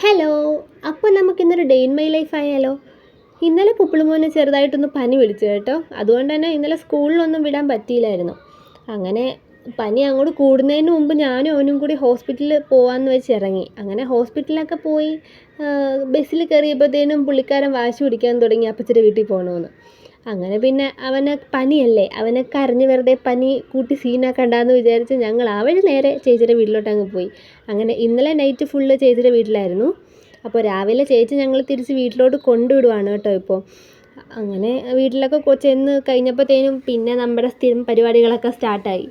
Hello. അപ്പോൾ നമുക്കിന്നൊരു day in my life ആയാലോ? ഇന്നലെ പുപ്പിളുമോന് ചെറുതായിട്ടൊന്ന് പനി പിടിച്ചു കേട്ടോ. അതുകൊണ്ട് തന്നെ ഇന്നലെ സ്കൂളിലൊന്നും വിടാൻ പറ്റിയില്ലായിരുന്നു. അങ്ങനെ പനി അങ്ങോട്ട് കൂടുന്നതിന് മുമ്പ് ഞാനും അവനും കൂടി ഹോസ്പിറ്റലിൽ പോകാമെന്ന് വെച്ച് ഇറങ്ങി. അങ്ങനെ ഹോസ്പിറ്റലിലൊക്കെ പോയി ബസ്സിൽ കയറിയപ്പോഴത്തേനും പുള്ളിക്കാരൻ വാശി പിടിക്കാൻ തുടങ്ങി അപ്പച്ചിയുടെ വീട്ടിൽ പോകണമെന്ന്. അങ്ങനെ പിന്നെ അവന് പനിയല്ലേ, അവനെ കരഞ്ഞ് വെറുതെ പനി കൂട്ടി സീനാക്കണ്ടെന്ന് വിചാരിച്ച് ഞങ്ങൾ ആ വഴി നേരെ ചേച്ചിയുടെ വീട്ടിലോട്ട് അങ്ങ് പോയി. അങ്ങനെ ഇന്നലെ നൈറ്റ് ഫുള്ള് ചേച്ചിയുടെ വീട്ടിലായിരുന്നു. അപ്പോൾ രാവിലെ ചേച്ചി ഞങ്ങൾ തിരിച്ച് വീട്ടിലോട്ട് കൊണ്ടുവിടുവാണ് കേട്ടോ ഇപ്പോൾ. അങ്ങനെ വീട്ടിലൊക്കെ ചെന്ന് കഴിഞ്ഞപ്പോഴത്തേനും പിന്നെ നമ്മുടെ സ്ഥിരം പരിപാടികളൊക്കെ സ്റ്റാർട്ടായി.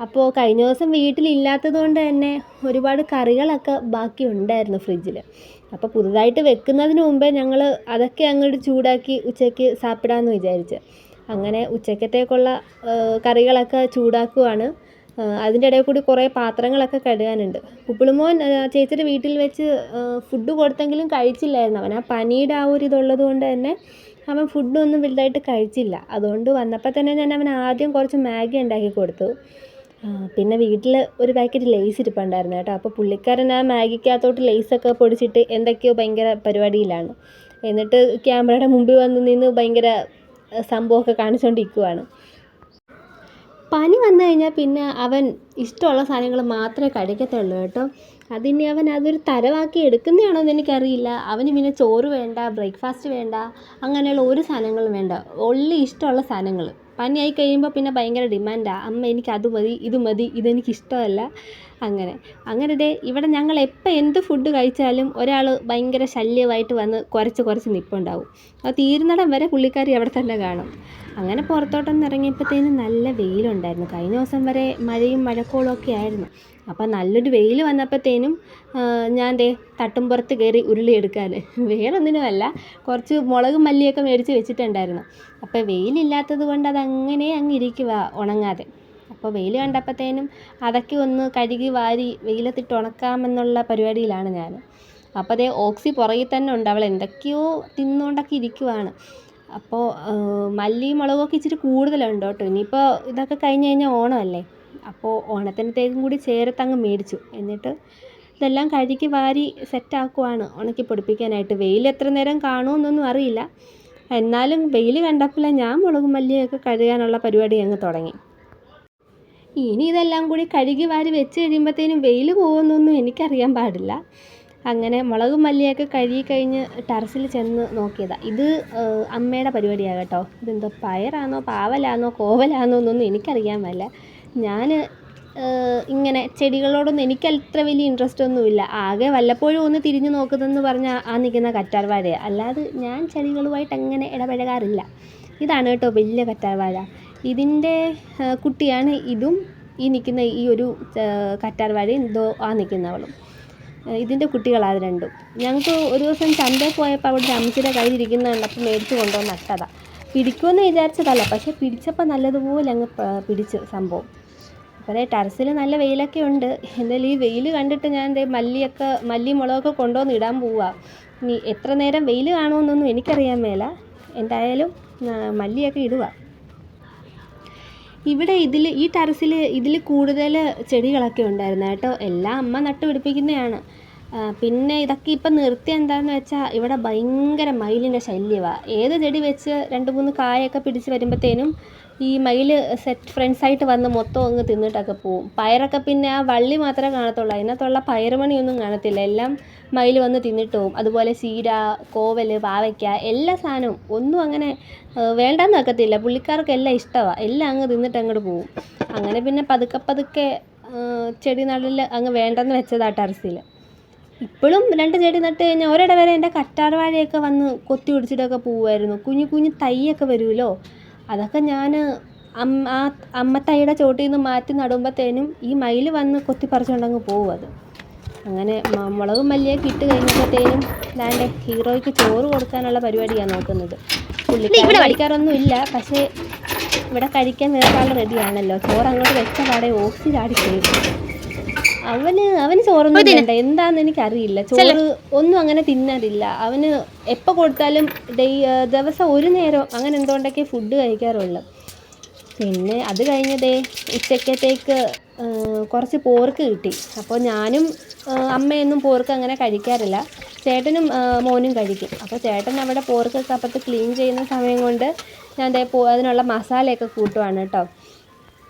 അപ്പോൾ കഴിഞ്ഞ ദിവസം വീട്ടിലില്ലാത്തത് കൊണ്ട് തന്നെ ഒരുപാട് കറികളൊക്കെ ബാക്കി ഉണ്ടായിരുന്നു ഫ്രിഡ്ജിൽ. അപ്പോൾ പുതുതായിട്ട് വെക്കുന്നതിന് മുമ്പേ ഞങ്ങൾ അതൊക്കെ അങ്ങോട്ട് ചൂടാക്കി ഉച്ചയ്ക്ക് സാപ്പിടാമെന്ന് വിചാരിച്ച്. അങ്ങനെ ഉച്ചക്കത്തേക്കുള്ള കറികളൊക്കെ ചൂടാക്കുവാണ്. അതിൻ്റെ ഇടയിൽ കൂടി കുറേ പാത്രങ്ങളൊക്കെ കഴുകാനുണ്ട്. പുപ്പിളുമോൻ ചേച്ചിയുടെ വീട്ടിൽ വെച്ച് ഫുഡ് കൊടുത്തെങ്കിലും കഴിച്ചില്ലായിരുന്നു. അവൻ ആ പനിയുടെ ആ ഒരു ഇതുള്ളത് കൊണ്ട് തന്നെ അവൻ ഫുഡൊന്നും വലുതായിട്ട് കഴിച്ചില്ല. അതുകൊണ്ട് വന്നപ്പോൾ തന്നെ ഞാൻ അവൻ ആദ്യം കുറച്ച് മാഗി ഉണ്ടാക്കി കൊടുത്തു. പിന്നെ വീട്ടിൽ ഒരു പാക്കറ്റ് ലേസ് ഇരിപ്പുണ്ടായിരുന്നു കേട്ടോ. അപ്പോൾ പുള്ളിക്കാരൻ ആ മാഗിക്കകത്തോട്ട് ലേസൊക്കെ പൊടിച്ചിട്ട് എന്തൊക്കെയോ ഭയങ്കര പരിപാടിയിലാണ്. എന്നിട്ട് ക്യാമറയുടെ മുമ്പിൽ വന്ന് നിന്ന് ഭയങ്കര സംഭവമൊക്കെ കാണിച്ചുകൊണ്ടിരിക്കുവാണ്. പനി വന്നു കഴിഞ്ഞാൽ പിന്നെ അവൻ ഇഷ്ടമുള്ള സാധനങ്ങൾ മാത്രമേ കഴിക്കത്തുള്ളൂ കേട്ടോ. അതിന് അവൻ അതൊരു തരവാക്കി എടുക്കുന്നതാണോ എന്ന് എനിക്കറിയില്ല. അവന് പിന്നെ ചോറ് വേണ്ട, ബ്രേക്ക്ഫാസ്റ്റ് വേണ്ട, അങ്ങനെയുള്ള ഒരു സാധനങ്ങളും വേണ്ട. ഒള്ളി ഇഷ്ടമുള്ള സാധനങ്ങൾ. പനിയായി കഴിയുമ്പോൾ പിന്നെ ഭയങ്കര ഡിമാൻഡാണ്. അമ്മ എനിക്ക് അത് മതി, ഇത് മതി, ഇതെനിക്കിഷ്ടമല്ല. അങ്ങനെ ദേ ഇവിടെ ഞങ്ങൾ എപ്പോൾ എന്ത് ഫുഡ് കഴിച്ചാലും ഒരാൾ ഭയങ്കര ശല്യമായിട്ട് വന്ന് കുറച്ച് നിൽപ്പുണ്ടാവും. അത് തീരുന്നിടം വരെ പുള്ളിക്കാരി അവിടെ തന്നെ കാണും. അങ്ങനെ പുറത്തോട്ടൊന്ന് ഇറങ്ങിയപ്പോഴത്തേനും നല്ല വെയിലുണ്ടായിരുന്നു. കഴിഞ്ഞ ദിവസം വരെ മഴയും മഴക്കോളും ഒക്കെ ആയിരുന്നു. അപ്പോൾ നല്ലൊരു വെയിൽ വന്നപ്പോഴത്തേനും ഞാൻ ദേ തട്ടുംപുറത്ത് കയറി ഉരുളിയെടുക്കാൻ. വേറൊന്നിനുമല്ല, കുറച്ച് മുളകും മല്ലിയൊക്കെ മേടിച്ച് വെച്ചിട്ടുണ്ടായിരുന്നു. അപ്പോൾ വെയിലില്ലാത്തത് കൊണ്ട് അതങ്ങനെ അങ്ങ് ഇരിക്കുക ഉണങ്ങാതെ. അപ്പോൾ വെയിൽ കണ്ടപ്പോഴത്തേനും അതൊക്കെ ഒന്ന് കഴുകി വാരി വെയിലത്തിട്ട് ഉണക്കാമെന്നുള്ള പരിപാടിയിലാണ് ഞാൻ. അപ്പോൾ അതേ ഓക്സി പുറകിൽ തന്നെ ഉണ്ട്. അവൾ എന്തൊക്കെയോ തിന്നുകൊണ്ടൊക്കെ ഇരിക്കുവാണ്. അപ്പോൾ മല്ലിയും മുളകൊക്കെ ഇച്ചിരി കൂടുതലുണ്ട് കേട്ടോ. ഇനിയിപ്പോൾ ഇതൊക്കെ കഴിഞ്ഞ് കഴിഞ്ഞാൽ ഓണമല്ലേ. അപ്പോൾ ഓണത്തിനത്തേക്കും കൂടി ചേർത്തങ്ങ് മേടിച്ചു. എന്നിട്ട് ഇതെല്ലാം കഴുകി വാരി സെറ്റാക്കുവാണ് ഉണക്കി പൊടിപ്പിക്കാനായിട്ട്. വെയിൽ എത്ര നേരം കാണുമെന്നൊന്നും അറിയില്ല. എന്നാലും വെയിൽ കണ്ടപ്പോൾ ഞാൻ മുളകും മല്ലിയൊക്കെ കഴുകാനുള്ള പരിപാടി അങ്ങ് തുടങ്ങി. ഇനി ഇതെല്ലാം കൂടി കഴുകി വാരി വെച്ച് കഴിയുമ്പോഴത്തേനും വെയിൽ പോകുമെന്നൊന്നും എനിക്കറിയാൻ പാടില്ല. അങ്ങനെ മുളകും മല്ലിയൊക്കെ കഴുകി കഴിഞ്ഞ് ടെറസിൽ ചെന്ന് നോക്കിയതാണ്. ഇത് അമ്മയുടെ പരിപാടിയാണ് കേട്ടോ. ഇതെന്തോ പയറാണോ പാവലാണോ കോവലാണോ എന്നൊന്നും എനിക്കറിയാൻ പാടില്ല. ഞാൻ ഇങ്ങനെ ചെടികളോടൊന്നും എനിക്ക് അത്ര വലിയ ഇൻട്രസ്റ്റ് ഒന്നുമില്ല. ആകെ വല്ലപ്പോഴും ഒന്ന് തിരിഞ്ഞു നോക്കുന്നതെന്ന് പറഞ്ഞാൽ ആ നിൽക്കുന്ന കറ്റാർവാഴയാണ്. അല്ലാതെ ഞാൻ ചെടികളുമായിട്ട് അങ്ങനെ ഇടപഴകാറില്ല. ഇതാണ് കേട്ടോ വലിയ കറ്റാർവാഴ. ഇതിൻ്റെ കുട്ടിയാണ് ഇതും. ഈ നിൽക്കുന്ന ഈ ഒരു കറ്റാർവാഴയും ഇതോ ആ നിൽക്കുന്നവളും. ഇതിൻ്റെ കുട്ടികളാണ് അത് രണ്ടും. ഞങ്ങൾക്ക് ഒരു ദിവസം ചന്തയിൽ പോയപ്പോൾ അവിടെ അമ്മച്ചിയുടെ കയ്യിലിരിക്കുന്ന കണ്ടപ്പോൾ മേടിച്ച് കൊണ്ടുവന്ന് നട്ടതാണ്. പിടിക്കുമെന്ന് വിചാരിച്ചതല്ല, പക്ഷേ പിടിച്ചപ്പോൾ നല്ലതുപോലെ അങ്ങ് പിടിച്ചു സംഭവം. അപ്പോൾ അതേ ടെറസിൽ നല്ല വെയിലൊക്കെ ഉണ്ട്. എന്തായാലും ഈ വെയിൽ കണ്ടിട്ട് ഞാൻ മല്ലി മുളകൊക്കെ കൊണ്ടുവന്ന് ഇടാൻ പോവുക. ഇനി എത്ര നേരം വെയിൽ കാണുമെന്നൊന്നും എനിക്കറിയാൻ മേല. എന്തായാലും മല്ലിയൊക്കെ ഇടുക. ഇവിടെ ഈ ടെറസിൽ ഇതിൽ കൂടുതൽ ചെടികളൊക്കെ ഉണ്ടായിരുന്നു കേട്ടോ. എല്ലാം അമ്മ നട്ടുപിടിപ്പിക്കുന്നതാണ്. പിന്നെ ഇതൊക്കെ ഇപ്പം നിർത്തി എന്താണെന്ന് വെച്ചാൽ ഇവിടെ ഭയങ്കര മയിലിൻ്റെ ശല്യമാണ്. ഏത് ചെടി വെച്ച് 2-3 കായൊക്കെ പിടിച്ച് വരുമ്പോഴത്തേനും ഈ മയിൽ ഫ്രണ്ട്സായിട്ട് വന്ന് മൊത്തം അങ്ങ് തിന്നിട്ടൊക്കെ പോവും. പയറൊക്കെ പിന്നെ ആ വള്ളി മാത്രമേ കാണത്തുള്ളൂ. അതിനകത്തുള്ള പയറുമണിയൊന്നും കാണത്തില്ല. എല്ലാം മയിൽ വന്ന് തിന്നിട്ട് പോവും. അതുപോലെ ചീര, കോവൽ, പാവയ്ക്ക എല്ലാ സാധനവും ഒന്നും അങ്ങനെ വേണ്ടാന്ന് വെക്കത്തില്ല. പുള്ളിക്കാർക്കെല്ലാം ഇഷ്ടമാണ്. എല്ലാം അങ്ങ് തിന്നിട്ട് അങ്ങോട്ട് പോവും. അങ്ങനെ പിന്നെ പതുക്കെ ചെടി നടൽ അങ്ങ് വേണ്ടെന്ന് വെച്ചതാണ് ടെറസിൽ. ഇപ്പോഴും 2 ചെടി നട്ട് കഴിഞ്ഞാൽ ഒരിട വരെ എൻ്റെ കറ്റാർവാഴയൊക്കെ വന്ന് കൊത്തി പിടിച്ചിട്ടൊക്കെ പോവുമായിരുന്നു. കുഞ്ഞു തൈയൊക്കെ വരുമല്ലോ. അതൊക്കെ ഞാൻ അമ്മത്തൈയുടെ ചോട്ടിൽ നിന്ന് മാറ്റി നടുമ്പോഴത്തേനും ഈ മയിൽ വന്ന് കൊത്തി പറിച്ചുകൊണ്ടങ്ങ് പോവും അത്. അങ്ങനെ മുളകും മല്ലിയൊക്കെ ഇട്ട് കഴിഞ്ഞപ്പോഴത്തേനും ദാണ്ടെ ഹീറോയ്ക്ക് ചോറ് കൊടുക്കാനുള്ള പരിപാടിയാണ് നോക്കുന്നത്. പുള്ളിക്കാരൻ കഴിക്കാറൊന്നും ഇല്ല, പക്ഷേ ഇവിടെ കഴിക്കാൻ വേറെ റെഡിയാണല്ലോ. ചോറ് അങ്ങോട്ട് വെച്ച പാടെ ഓക്സി ചാടി പോയി. അവന് ചോറൊന്നും വേണ്ട. എന്താണെന്ന് എനിക്കറിയില്ല. ചോറ് ഒന്നും അങ്ങനെ തിന്നാറില്ല. അവന് എപ്പോൾ കൊടുത്താലും ദിവസം ഒരു നേരം അങ്ങനെ എന്തുകൊണ്ടൊക്കെ ഫുഡ് കഴിക്കാറുള്ളൂ. പിന്നെ അത് കഴിഞ്ഞതേ ഉച്ചക്കത്തേക്ക് കുറച്ച് പോർക്ക് കിട്ടി. അപ്പോൾ ഞാനും അമ്മയൊന്നും പോർക്ക് അങ്ങനെ കഴിക്കാറില്ല. ചേട്ടനും മോനും കഴിക്കും. അപ്പോൾ ചേട്ടൻ അവിടെ പോർക്കൊക്കെ അപ്പുറത്ത് ക്ലീൻ ചെയ്യുന്ന സമയം കൊണ്ട് ഞാൻ ദേ അതിനുള്ള മസാലയൊക്കെ കൂട്ടുവാണ് കേട്ടോ.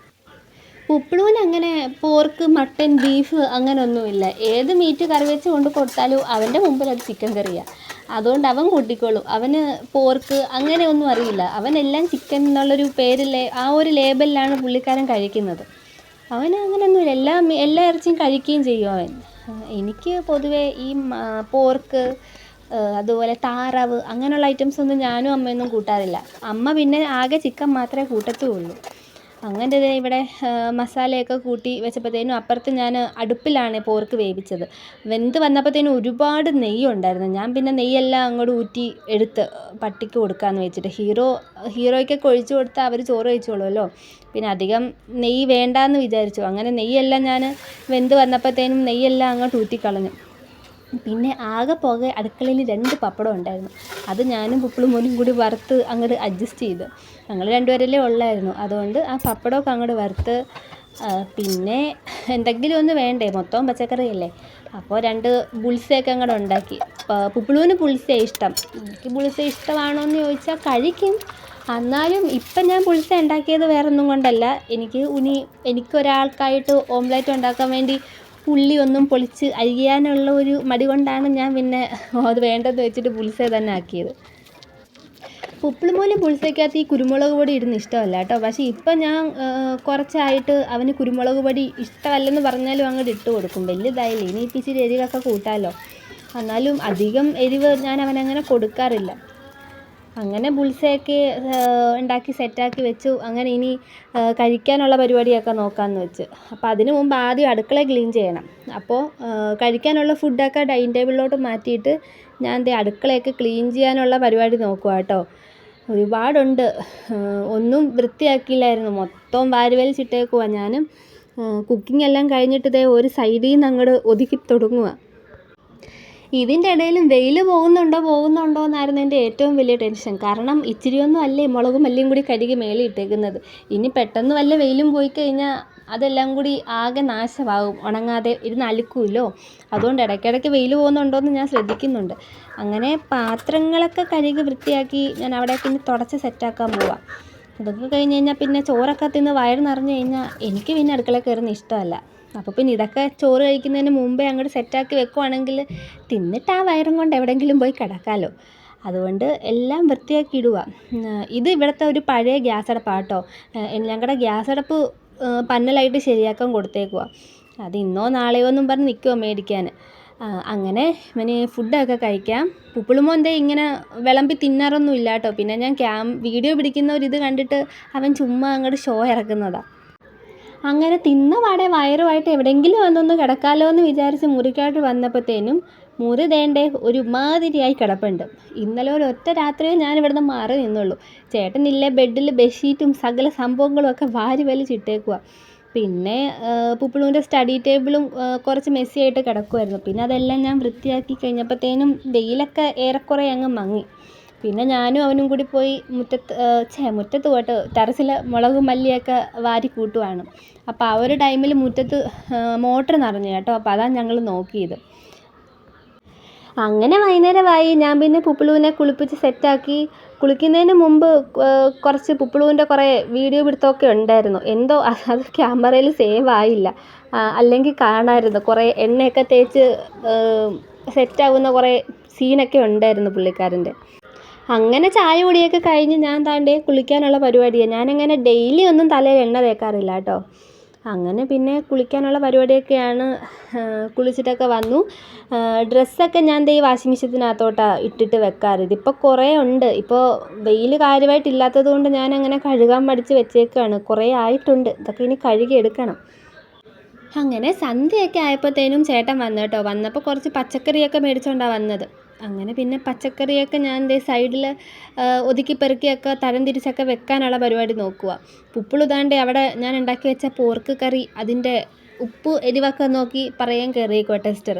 പുപ്ലുവിന് അങ്ങനെ പോർക്ക്, മട്ടൻ, ബീഫ് അങ്ങനെയൊന്നുമില്ല. ഏത് മീറ്റ് കറി വെച്ച് കൊണ്ട് കൊടുത്താലും അവൻ്റെ മുമ്പിൽ അത് ചിക്കൻ കറിയാണ്. അതുകൊണ്ട് അവൻ കൂട്ടിക്കോളും. അവന് പോർക്ക് അങ്ങനെയൊന്നും അറിയില്ല. അവനെല്ലാം ചിക്കൻ എന്നുള്ളൊരു പേരിലെ ആ ഒരു ലേബലിലാണ് പുള്ളിക്കാരൻ കഴിക്കുന്നത്. അവന് അങ്ങനെയൊന്നുമില്ല. എല്ലാ ഇറച്ചിയും കഴിക്കുകയും ചെയ്യും അവൻ. എനിക്ക് പൊതുവേ ഈ പോർക്ക്, അതുപോലെ താറാവ് അങ്ങനെയുള്ള ഐറ്റംസൊന്നും ഞാനും അമ്മയൊന്നും കൂട്ടാറില്ല. അമ്മ പിന്നെ ആകെ ചിക്കൻ മാത്രമേ കൂട്ടത്തുള്ളൂ. അങ്ങനെ ഇവിടെ മസാലയൊക്കെ കൂട്ടി വെച്ചപ്പോഴത്തേനും അപ്പുറത്ത് ഞാൻ അടുപ്പിലാണ് പോർക്ക് വേവിച്ചത്. വെന്ത് വന്നപ്പോഴത്തേനും ഒരുപാട് നെയ്യുണ്ടായിരുന്നു. ഞാൻ പിന്നെ നെയ്യെല്ലാം അങ്ങോട്ട് ഊറ്റി എടുത്ത് പട്ടിക്ക് കൊടുക്കാമെന്ന് വെച്ചിട്ട്. ഹീറോയ്ക്കൊക്കെ ഒഴിച്ചു കൊടുത്താൽ അവർ ചോറ് കഴിച്ചോളുമല്ലോ. പിന്നെ അധികം നെയ്യ് വേണ്ടാന്ന് വിചാരിച്ചു. അങ്ങനെ നെയ്യെല്ലാം ഞാൻ വെന്ത് വന്നപ്പോഴത്തേനും നെയ്യെല്ലാം അങ്ങോട്ട് ഊറ്റിക്കളഞ്ഞു. പിന്നെ ആകെ പുക അടുക്കളയിൽ 2 പപ്പടം ഉണ്ടായിരുന്നു. അത് ഞാനും പുപ്പിളും മോനും കൂടി വറുത്ത് അങ്ങോട്ട് അഡ്ജസ്റ്റ് ചെയ്തു. ഞങ്ങൾ 2 പേരല്ലേ ഉള്ളായിരുന്നു. അതുകൊണ്ട് ആ പപ്പടമൊക്കെ അങ്ങോട്ട് വറുത്ത്, പിന്നെ എന്തെങ്കിലും ഒന്ന് വേണ്ടേ, മൊത്തം പച്ചക്കറിയല്ലേ. അപ്പോൾ 2 ബുൾസയൊക്കെ അങ്ങോട്ട് ഉണ്ടാക്കി. പുപ്പിളുവിന് ബുൾസേ ഇഷ്ടം. എനിക്ക് ബുൾസേ ഇഷ്ടമാണോ എന്ന് ചോദിച്ചാൽ കഴിക്കും. എന്നാലും ഇപ്പം ഞാൻ ബുൾസ ഉണ്ടാക്കിയത് വേറൊന്നും കൊണ്ടല്ല. എനിക്കൊരാൾക്കായിട്ട് ഓംലെറ്റ് ഉണ്ടാക്കാൻ വേണ്ടി ഉള്ളി ഒന്നും പൊളിച്ച് അരിയാനുള്ള ഒരു മടി കൊണ്ടാണ് ഞാൻ പിന്നെ അത് വേണ്ടെന്ന് വെച്ചിട്ട് ബുൾസൈ തന്നെ ആക്കിയത്. പുപ്പിളുമോന് ബുൾസയ്ക്കകത്ത് ഈ കുരുമുളക് പൊടി ഇടുന്ന ഇഷ്ടമല്ല കേട്ടോ. പക്ഷേ ഇപ്പം ഞാൻ കുറച്ചായിട്ട് അവന് കുരുമുളക് പൊടി ഇഷ്ടമല്ലെന്ന് പറഞ്ഞാലും അങ്ങോട്ട് ഇട്ട് കൊടുക്കും. വലുതായില്ലേ, ഇനി ഇച്ചിരി എരിവൊക്കെ കൂട്ടാമല്ലോ. എന്നാലും അധികം എരിവ് ഞാൻ അവനങ്ങനെ കൊടുക്കാറില്ല. അങ്ങനെ ബുൾസയൊക്കെ ഉണ്ടാക്കി സെറ്റാക്കി വെച്ചു. അങ്ങനെ ഇനി കഴിക്കാനുള്ള പരിപാടിയൊക്കെ നോക്കാമെന്ന് വെച്ച്. അപ്പോൾ അതിന് മുമ്പ് ആദ്യം അടുക്കള ക്ലീൻ ചെയ്യണം. അപ്പോൾ കഴിക്കാനുള്ള ഫുഡൊക്കെ ഡൈനിങ് ടേബിളിലോട്ട് മാറ്റിയിട്ട് ഞാൻ അടുക്കളയൊക്കെ ക്ലീൻ ചെയ്യാനുള്ള പരിപാടി നോക്കുക കേട്ടോ. ഒരുപാടുണ്ട്. ഒന്നും വൃത്തിയാക്കിയില്ലായിരുന്നു. മൊത്തം വാരി വലിച്ചിട്ടേക്കുവാ. ഞാൻ കുക്കിംഗ് എല്ലാം കഴിഞ്ഞിട്ട് ഒരു സൈഡിൽ നിന്ന് അങ്ങോട്ട് ഒതുക്കി തുടങ്ങുക. ഇതിൻ്റെ ഇടയിലും വെയിൽ പോകുന്നുണ്ടോ എന്നായിരുന്നു എൻ്റെ ഏറ്റവും വലിയ ടെൻഷൻ. കാരണം ഇച്ചിരിയൊന്നും അല്ലേ മുളകും മല്ലിയും കൂടി കഴുകി മേളിൽ ഇട്ടേക്കുന്നത്. ഇനി പെട്ടെന്ന് വല്ല വെയിലും പോയി കഴിഞ്ഞാൽ അതെല്ലാം കൂടി ആകെ നാശമാകും. ഉണങ്ങാതെ ഇരുന്ന് അലുക്കുമല്ലോ. അതുകൊണ്ട് ഇടയ്ക്കിടയ്ക്ക് വെയിൽ പോകുന്നുണ്ടോയെന്ന് ഞാൻ ശ്രദ്ധിക്കുന്നുണ്ട്. അങ്ങനെ പാത്രങ്ങളൊക്കെ കഴുകി വൃത്തിയാക്കി ഞാൻ അവിടേക്ക് ഇനി തുടച്ച് സെറ്റാക്കാൻ പോവാം. അതൊക്കെ കഴിഞ്ഞ് കഴിഞ്ഞാൽ പിന്നെ ചോറൊക്കെ തിന്ന് വയറ് നിറഞ്ഞു കഴിഞ്ഞാൽ എനിക്ക് പിന്നെ അടുക്കളയിൽ കയറുന്ന ഇഷ്ടമല്ല. അപ്പോൾ പിന്നെ ഇതൊക്കെ ചോറ് കഴിക്കുന്നതിന് മുമ്പേ അങ്ങോട്ട് സെറ്റാക്കി വെക്കുവാണെങ്കിൽ തിന്നിട്ട് ആ വയറും കൊണ്ട് എവിടെയെങ്കിലും പോയി കിടക്കാമല്ലോ. അതുകൊണ്ട് എല്ലാം വൃത്തിയാക്കി ഇടുക. ഇത് ഇവിടുത്തെ ഒരു പഴയ ഗ്യാസ് അടുപ്പാണ് കേട്ടോ. ഞങ്ങളുടെ ഗ്യാസ് അടുപ്പ് പന്നലായിട്ട് ശരിയാക്കാൻ കൊടുത്തേക്കുക. അത് ഇന്നോ നാളെയോ എന്നും പറഞ്ഞ് നിൽക്കുമോ മേടിക്കാൻ. അങ്ങനെ ഇവന് ഫുഡൊക്കെ കഴിക്കാം. പുപ്പിളുമോൻ ഇങ്ങനെ വിളമ്പി തിന്നാറൊന്നും ഇല്ല കേട്ടോ. പിന്നെ ഞാൻ വീഡിയോ പിടിക്കുന്ന ഒരു ഇത് കണ്ടിട്ട് അവൻ ചുമ്മാ അങ്ങോട്ട് ഷോ ഇറക്കുന്നതാണ്. അങ്ങനെ തിന്ന പാടെ വയറുമായിട്ട് എവിടെയെങ്കിലും വന്നൊന്ന് കിടക്കാമല്ലോ എന്ന് വിചാരിച്ച് മുറിക്കായിട്ട് വന്നപ്പോഴത്തേനും മുറി ഒരുമാതിരിയായി കിടപ്പുണ്ട്. ഇന്നലെ ഒരൊറ്റ രാത്രിയെ ഞാൻ ഇവിടുന്ന് മാറി നിന്നുള്ളൂ. ചേട്ടനില്ലേ ബെഡിൽ ബെഡ്ഷീറ്റും സകല സംഭവങ്ങളും ഒക്കെ വാരി വലിച്ചിട്ടേക്കുക. പിന്നെ പുപ്പിളുവിൻ്റെ സ്റ്റഡി ടേബിളും കുറച്ച് മെസ്സിയായിട്ട് കിടക്കുമായിരുന്നു. പിന്നെ അതെല്ലാം ഞാൻ വൃത്തിയാക്കി കഴിഞ്ഞപ്പോഴത്തേനും വെയിലൊക്കെ ഏറെക്കുറെ അങ്ങ് മങ്ങി. പിന്നെ ഞാനും അവനും കൂടി പോയി മുറ്റത്ത് പോയിട്ട് ടെറസിൽ മുളകും മല്ലിയൊക്കെ വാരി കൂട്ടുവാണ്. അപ്പോൾ ആ ഒരു ടൈമിൽ മുറ്റത്ത് മോട്ടർ നിറഞ്ഞു കേട്ടോ. അപ്പോൾ അതാണ് ഞങ്ങൾ നോക്കിയത്. അങ്ങനെ വൈകുന്നേരമായി. ഞാൻ പിന്നെ പുപ്പിളുവിനെ കുളിപ്പിച്ച് സെറ്റാക്കി. കുളിക്കുന്നതിന് മുമ്പ് കുറച്ച് പുപ്പിളുവിൻ്റെ കുറേ വീഡിയോ പിടുത്തമൊക്കെ ഉണ്ടായിരുന്നു. എന്തോ അത് ക്യാമറയിൽ സേവ് ആയില്ല. അല്ലെങ്കിൽ കാണാമായിരുന്നു. കുറേ എണ്ണയൊക്കെ തേച്ച് സെറ്റാകുന്ന കുറേ സീനൊക്കെ ഉണ്ടായിരുന്നു പുള്ളിക്കാരൻ്റെ. അങ്ങനെ ചായ കുടിയൊക്കെ കഴിഞ്ഞ് ഞാൻ കുളിക്കാനുള്ള പരിപാടിയാണ്. ഞാനങ്ങനെ ഡെയിലി ഒന്നും തലയിൽ എണ്ണ തേക്കാറില്ല കേട്ടോ. അങ്ങനെ പിന്നെ കുളിക്കാനുള്ള പരിപാടിയൊക്കെയാണ്. കുളിച്ചിട്ടൊക്കെ വന്നു. ഡ്രസ്സൊക്കെ ഞാൻ ഈ വാഷിംഗ് മെഷീനകത്തോട്ടാണ് ഇട്ടിട്ട് വെക്കാറ്. ഇതിപ്പോൾ കുറേ ഉണ്ട്. ഇപ്പോൾ വെയിൽ കാര്യമായിട്ടില്ലാത്തത് കൊണ്ട് ഞാനങ്ങനെ കഴുകാൻ മടിച്ച് വെച്ചേക്കാണ്. കുറേ ആയിട്ടുണ്ട്. ഇതൊക്കെ ഇനി കഴുകി എടുക്കണം. അങ്ങനെ സന്ധ്യയൊക്കെ ആയപ്പോഴത്തേനും ചേട്ടൻ വന്നു കേട്ടോ. വന്നപ്പോൾ കുറച്ച് പച്ചക്കറിയൊക്കെ മേടിച്ചുകൊണ്ടാണ് വന്നത്. അങ്ങനെ പിന്നെ പച്ചക്കറിയൊക്കെ ഞാൻ സൈഡിൽ ഒതുക്കി പെറുക്കിയൊക്കെ തരം തിരിച്ചൊക്കെ വെക്കാനുള്ള പരിപാടി നോക്കുക. പുപ്പിളു അവിടെ ഞാൻ ഉണ്ടാക്കി വെച്ച പോർക്ക് കറി അതിൻ്റെ ഉപ്പ് എരിവൊക്കെ നോക്കി പറയാൻ കയറിയേക്കുവാ ടെസ്റ്റർ.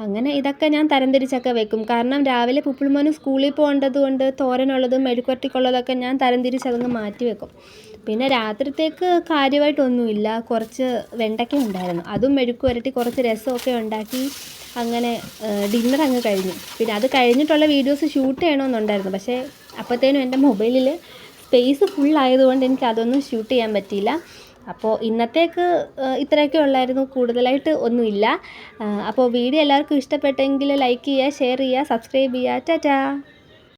അങ്ങനെ ഇതൊക്കെ ഞാൻ തരം തിരിച്ചൊക്കെ വെക്കും. കാരണം രാവിലെ പുപ്പിളുമോന് സ്കൂളിൽ പോകേണ്ടത് കൊണ്ട് തോരനുള്ളതും മെഴുക്കുവരട്ടിക്കുള്ളതൊക്കെ ഞാൻ തരം തിരിച്ചതങ്ങ് മാറ്റി വെക്കും. പിന്നെ രാത്രിത്തേക്ക് കാര്യമായിട്ടൊന്നുമില്ല, കുറച്ച് വെണ്ടയ്ക്ക ഉണ്ടായിരുന്നു, അതും മെഴുക്ക് പുരട്ടി കുറച്ച് രസമൊക്കെ ഉണ്ടാക്കി അങ്ങനെ ഡിന്നർ അങ്ങ് കഴിഞ്ഞു. പിന്നെ അത് കഴിഞ്ഞിട്ടുള്ള വീഡിയോസ് ഷൂട്ട് ചെയ്യണമെന്നുണ്ടായിരുന്നു, പക്ഷേ അപ്പോഴത്തേനും എൻ്റെ മൊബൈലിൽ സ്പേസ് ഫുള്ളായതുകൊണ്ട് എനിക്ക് അതൊന്നും ഷൂട്ട് ചെയ്യാൻ പറ്റിയില്ല. അപ്പോൾ ഇന്നത്തേക്ക് ഇത്രയൊക്കെ ഉള്ളായിരുന്നു, കൂടുതലായിട്ട് ഒന്നുമില്ല. അപ്പോൾ വീഡിയോ എല്ലാവർക്കും ഇഷ്ടപ്പെട്ടെങ്കിൽ ലൈക്ക് ചെയ്യുക, ഷെയർ ചെയ്യുക, സബ്സ്ക്രൈബ് ചെയ്യുക. ടാറ്റാ.